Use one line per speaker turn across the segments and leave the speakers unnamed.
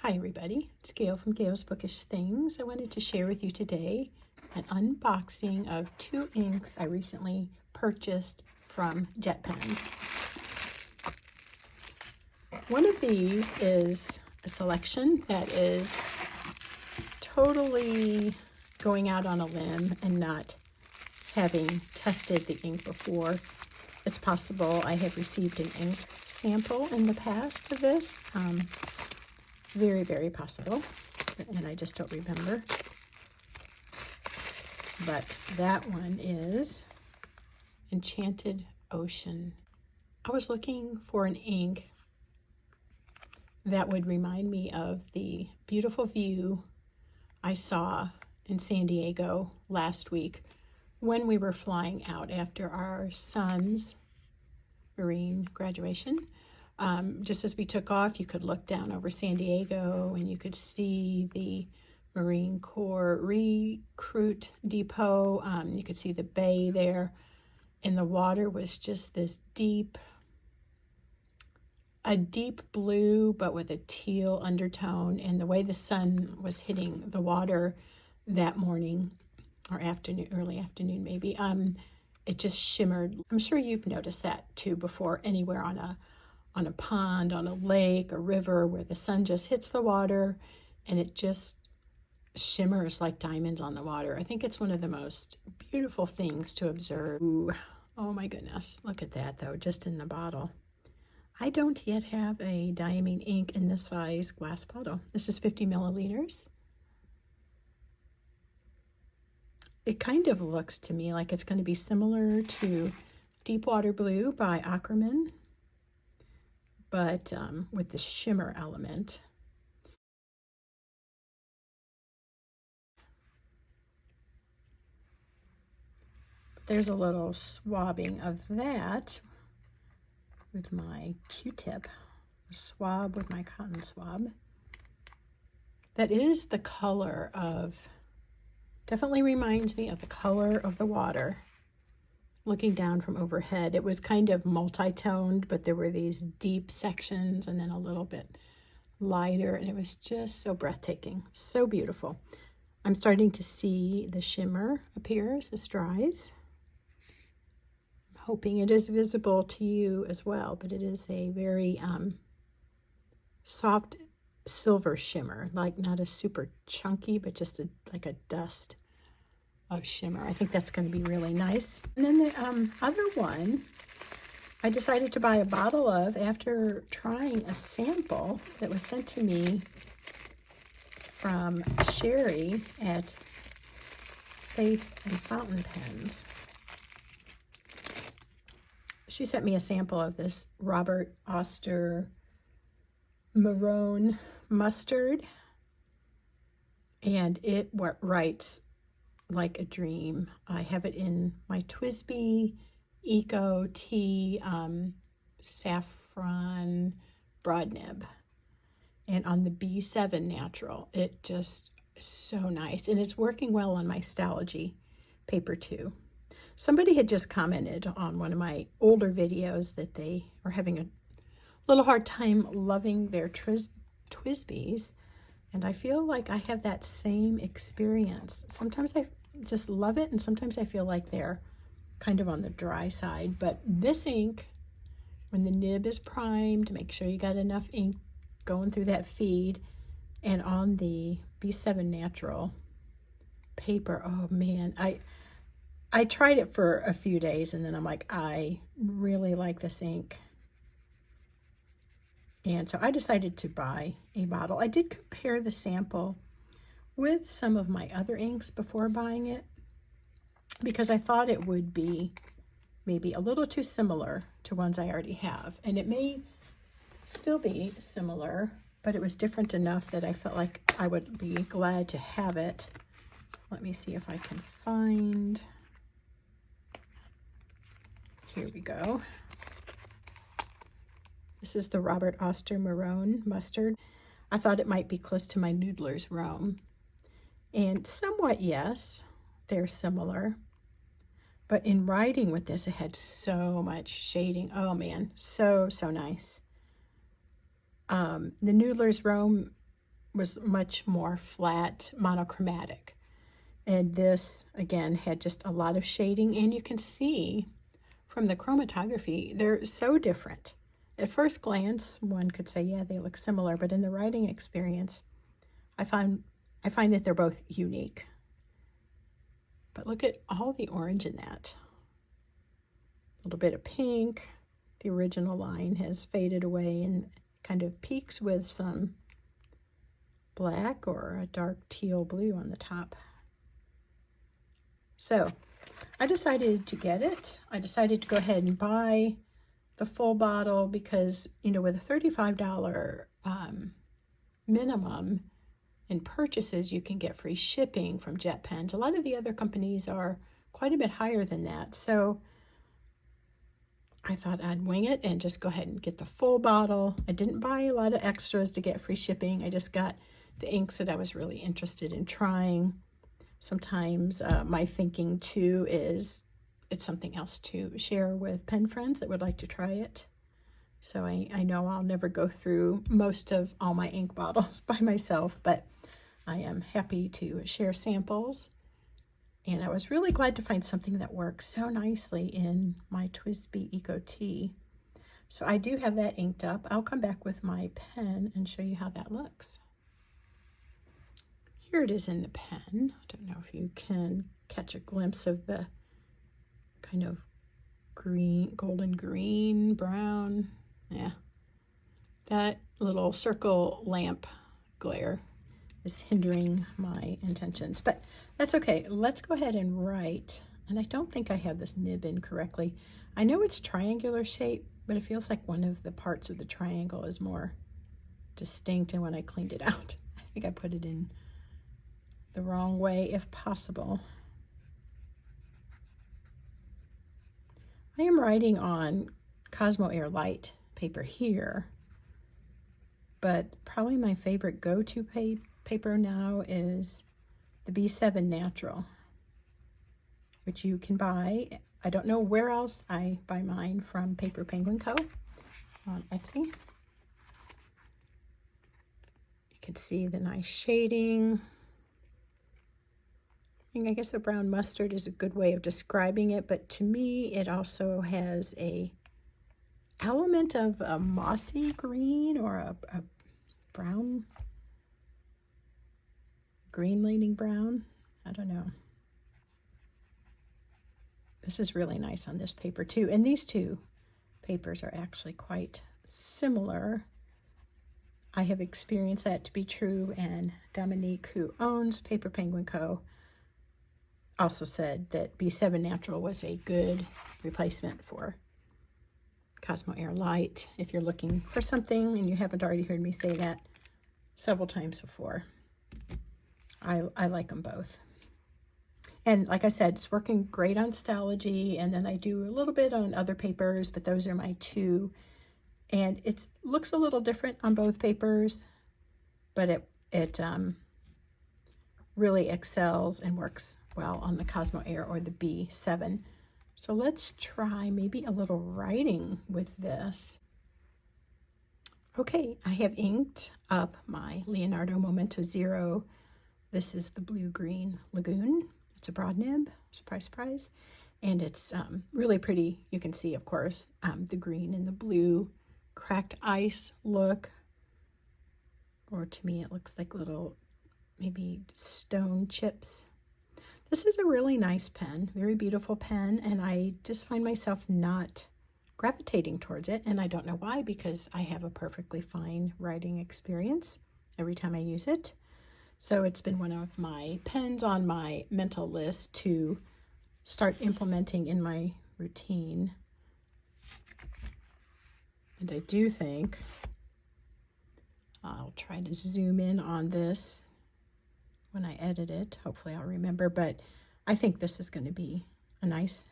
Hi everybody, it's Gail from Gail's Bookish Things. I wanted to share with you today an unboxing of 2 inks I recently purchased from Jet Pens. One of these is a selection that is totally going out on a limb and not having tested the ink before. It's possible I have received an ink sample in the past of this. Very, very possible, and I just don't remember. But that one is Enchanted Ocean. I was looking for an ink that would remind me of the beautiful view I saw in San Diego last week when we were flying out after our son's Marine graduation. Just as we took off, you could look down over San Diego and you could see the Marine Corps recruit depot. You could see the bay there, and the water was just this a deep blue, but with a teal undertone. And the way the sun was hitting the water that morning or afternoon, early afternoon maybe, it just shimmered. I'm sure you've noticed that too before, anywhere on a pond, on a lake, a river, where the sun just hits the water and it just shimmers like diamonds on the water. I think it's one of the most beautiful things to observe. Ooh, oh my goodness, look at that though, just in the bottle. I don't yet have a Diamine ink in this size glass bottle. This is 50 milliliters. It kind of looks to me like it's going to be similar to Deepwater Blue by Ackerman, but with the shimmer element. There's a little swabbing of that with my Q-tip, swab with my cotton swab. That is the color of, definitely reminds me of the color of the water. Looking down from overhead, it was kind of multi-toned, but there were these deep sections and then a little bit lighter, and it was just so breathtaking, so beautiful. I'm starting to see the shimmer appear as this dries. I'm hoping it is visible to you as well, but it is a very soft silver shimmer, like not a super chunky, but just like a dust of shimmer. I think that's going to be really nice. And then the other one I decided to buy a bottle of after trying a sample that was sent to me from Sherry at Faith and Fountain Pens. She sent me a sample of this Robert Oster Marrone mustard, and it writes like a dream. I have it in my TWSBI Eco Tea Saffron Broad Nib, and on the B7 Natural. It just is so nice, and it's working well on my Stalogy paper too. Somebody had just commented on one of my older videos that they are having a little hard time loving their TWSBIs, and I feel like I have that same experience. Sometimes I just love it, and sometimes I feel like they're kind of on the dry side. But this ink, when the nib is primed, make sure you got enough ink going through that feed, and on the B7 Natural paper, oh man, I tried it for a few days, and then I'm like, I really like this ink. And so I decided to buy a bottle. I did compare the sample with some of my other inks before buying it, because I thought it would be maybe a little too similar to ones I already have. And it may still be similar, but it was different enough that I felt like I would be glad to have it. Let me see if I can find, here we go. This is the Robert Oster Marrone mustard. I thought it might be close to my Noodler's Rome. And somewhat, yes, they're similar. But in writing with this, it had so much shading. Oh man, so nice. The Noodler's Rome was much more flat, monochromatic. And this, again, had just a lot of shading. And you can see from the chromatography, they're so different. At first glance, one could say, yeah, they look similar. But in the writing experience, I find that they're both unique. But look at all the orange in that. A little bit of pink. The original line has faded away and kind of peaks with some black or a dark teal blue on the top. So I decided to get it. I decided to go ahead and buy the full bottle because, you know, with a $35 minimum in purchases, you can get free shipping from Jet Pens. A lot of the other companies are quite a bit higher than that. So I thought I'd wing it and just go ahead and get the full bottle. I didn't buy a lot of extras to get free shipping. I just got the inks that I was really interested in trying. Sometimes my thinking too is it's something else to share with pen friends that would like to try it. So I know I'll never go through most of all my ink bottles by myself, but I am happy to share samples. And I was really glad to find something that works so nicely in my TWSBI Eco Tea. So I do have that inked up. I'll come back with my pen and show you how that looks. Here it is in the pen. I don't know if you can catch a glimpse of the kind of green, golden green, brown. Yeah, that little circle lamp glare is hindering my intentions, but that's okay. Let's go ahead and write. And I don't think I have this nib in correctly. I know it's triangular shape, but it feels like one of the parts of the triangle is more distinct, and when I cleaned it out, I think I put it in the wrong way if possible. I am writing on Cosmo Air Light paper here, but probably my favorite go-to paper now is the B7 Natural, which you can buy. I don't know where else. I buy mine from Paper Penguin Co. on Etsy. You can see the nice shading. I guess a brown mustard is a good way of describing it, but to me it also has a element of a mossy green or a brown, green leaning brown. I don't know. This is really nice on this paper too, and these two papers are actually quite similar. I have experienced that to be true, and Dominique, who owns Paper Penguin Co., also said that B7 Natural was a good replacement for Cosmo Air Light if you're looking for something, and you haven't already heard me say that several times before. I like them both. And like I said, it's working great on Stalogy, and then I do a little bit on other papers, but those are my two. And it looks a little different on both papers, but it really excels and works well on the Cosmo Air or the B7. So let's try maybe a little writing with this. Okay, I have inked up my Leonardo Momento Zero. This is the Blue-Green Lagoon. It's a broad nib, surprise, surprise. And it's really pretty. You can see, of course, the green and the blue cracked ice look. Or to me, it looks like little, maybe stone chips. This is a really nice pen, very beautiful pen, and I just find myself not gravitating towards it, and I don't know why, because I have a perfectly fine writing experience every time I use it. So it's been one of my pens on my mental list to start implementing in my routine. And I do think I'll try to zoom in on this when I edit it. Hopefully I'll remember, but I think this is going to be a nice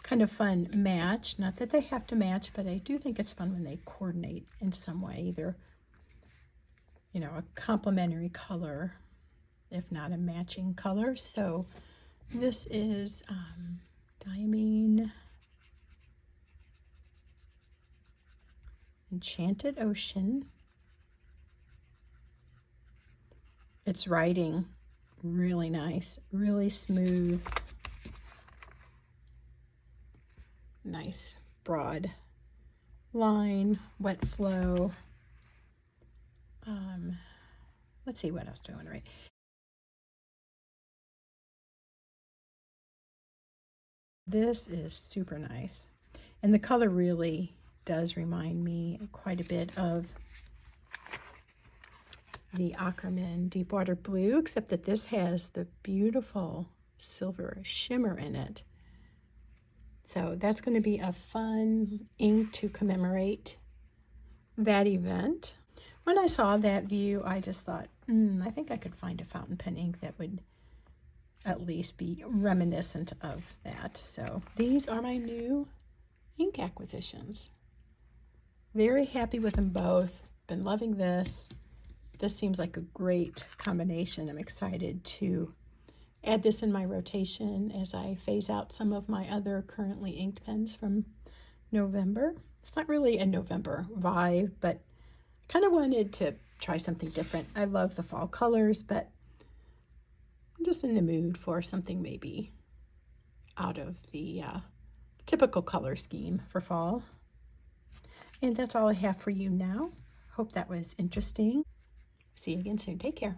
kind of fun match. Not that they have to match, but I do think it's fun when they coordinate in some way, either, you know, a complementary color, if not a matching color. So this is Diamine Enchanted Ocean. It's writing really nice, really smooth, nice broad line, wet flow. Let's see what else do I want to write. This is super nice. And the color really does remind me quite a bit of the Ackerman Deepwater Blue, except that this has the beautiful silver shimmer in it. So that's going to be a fun ink to commemorate that event. When I saw that view, I just thought, I think I could find a fountain pen ink that would at least be reminiscent of that. So these are my new ink acquisitions. Very happy with them both. Been loving this. This seems like a great combination. I'm excited to add this in my rotation as I phase out some of my other currently inked pens from November. It's not really a November vibe, but I kind of wanted to try something different. I love the fall colors, but I'm just in the mood for something maybe out of the typical color scheme for fall. And that's all I have for you now. Hope that was interesting. See you again soon. Take care.